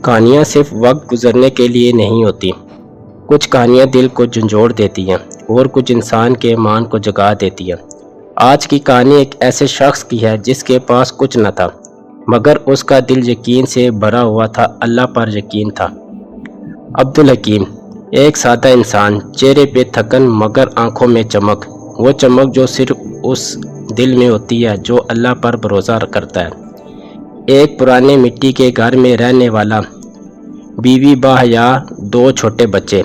کہانیاں صرف وقت گزرنے کے لیے نہیں ہوتی، کچھ کہانیاں دل کو جھنجھوڑ دیتی ہیں اور کچھ انسان کے ایمان کو جگا دیتی ہیں۔ آج کی کہانی ایک ایسے شخص کی ہے جس کے پاس کچھ نہ تھا، مگر اس کا دل یقین سے بھرا ہوا تھا، اللہ پر یقین تھا۔ عبدالحکیم ایک سادہ انسان، چہرے پہ تھکن مگر آنکھوں میں چمک، وہ چمک جو صرف اس دل میں ہوتی ہے جو اللہ پر بھروسہ کرتا ہے۔ ایک پرانے مٹی کے گھر میں رہنے والا، بیوی باحیا، دو چھوٹے بچے۔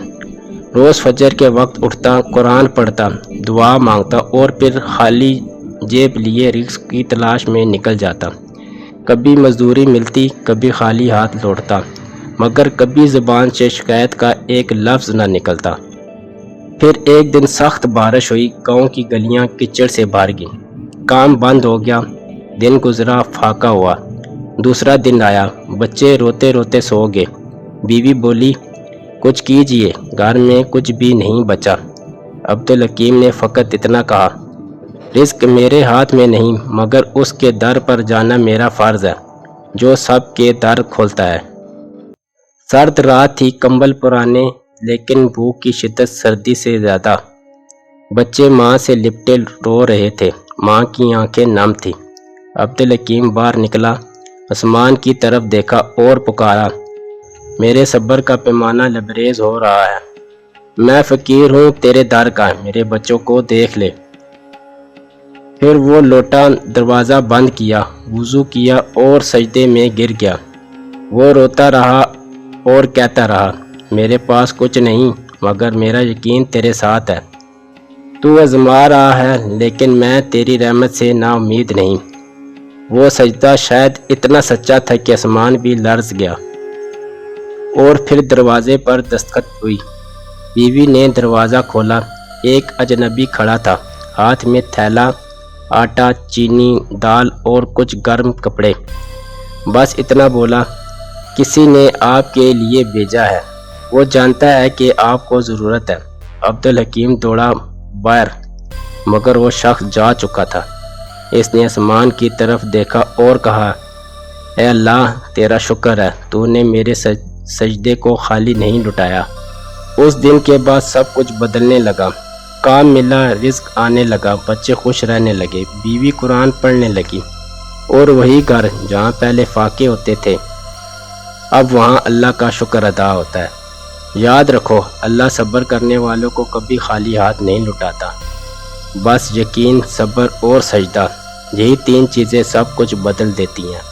روز فجر کے وقت اٹھتا، قرآن پڑھتا، دعا مانگتا اور پھر خالی جیب لیے رزق کی تلاش میں نکل جاتا۔ کبھی مزدوری ملتی، کبھی خالی ہاتھ لوٹتا، مگر کبھی زبان سے شکایت کا ایک لفظ نہ نکلتا۔ پھر ایک دن سخت بارش ہوئی، گاؤں کی گلیاں کچڑ سے بھر گئیں، کام بند ہو گیا، دن گزرا، فاقہ ہوا۔ دوسرا دن آیا، بچے روتے روتے سو گئے، بیوی بولی، کچھ کیجئے، گھر میں کچھ بھی نہیں بچا۔ عبدالحکیم نے فقط اتنا کہا، رزق میرے ہاتھ میں نہیں، مگر اس کے در پر جانا میرا فرض ہے جو سب کے در کھولتا ہے۔ سرد رات تھی، کمبل پرانے، لیکن بھوک کی شدت سردی سے زیادہ۔ بچے ماں سے لپٹے رو رہے تھے، ماں کی آنکھیں نم تھیں۔ عبدالحکیم باہر نکلا، آسمان کی طرف دیکھا اور پکارا، میرے صبر کا پیمانہ لبریز ہو رہا ہے، میں فقیر ہوں تیرے در کا، میرے بچوں کو دیکھ لے۔ پھر وہ لوٹا، دروازہ بند کیا، وضو کیا اور سجدے میں گر گیا۔ وہ روتا رہا اور کہتا رہا، میرے پاس کچھ نہیں، مگر میرا یقین تیرے ساتھ ہے۔ تو آزما رہا ہے، لیکن میں تیری رحمت سے نا امید نہیں۔ وہ سجدہ شاید اتنا سچا تھا کہ آسمان بھی لرز گیا۔ اور پھر دروازے پر دستک ہوئی، بیوی نے دروازہ کھولا۔ ایک اجنبی کھڑا تھا، ہاتھ میں تھیلا، آٹا، چینی، دال اور کچھ گرم کپڑے۔ بس اتنا بولا، کسی نے آپ کے لیے بھیجا ہے، وہ جانتا ہے کہ آپ کو ضرورت ہے۔ عبدالحکیم دوڑا باہر، مگر وہ شخص جا چکا تھا۔ اس نے آسمان کی طرف دیکھا اور کہا، اے اللہ، تیرا شکر ہے، تو نے میرے سجدے کو خالی نہیں لٹایا۔ اس دن کے بعد سب کچھ بدلنے لگا، کام ملا، رزق آنے لگا، بچے خوش رہنے لگے، بیوی قرآن پڑھنے لگی، اور وہی گھر جہاں پہلے فاقے ہوتے تھے، اب وہاں اللہ کا شکر ادا ہوتا ہے۔ یاد رکھو، اللہ صبر کرنے والوں کو کبھی خالی ہاتھ نہیں لٹاتا۔ بس یقین، صبر اور سجدہ، یہی تین چیزیں سب کچھ بدل دیتی ہیں۔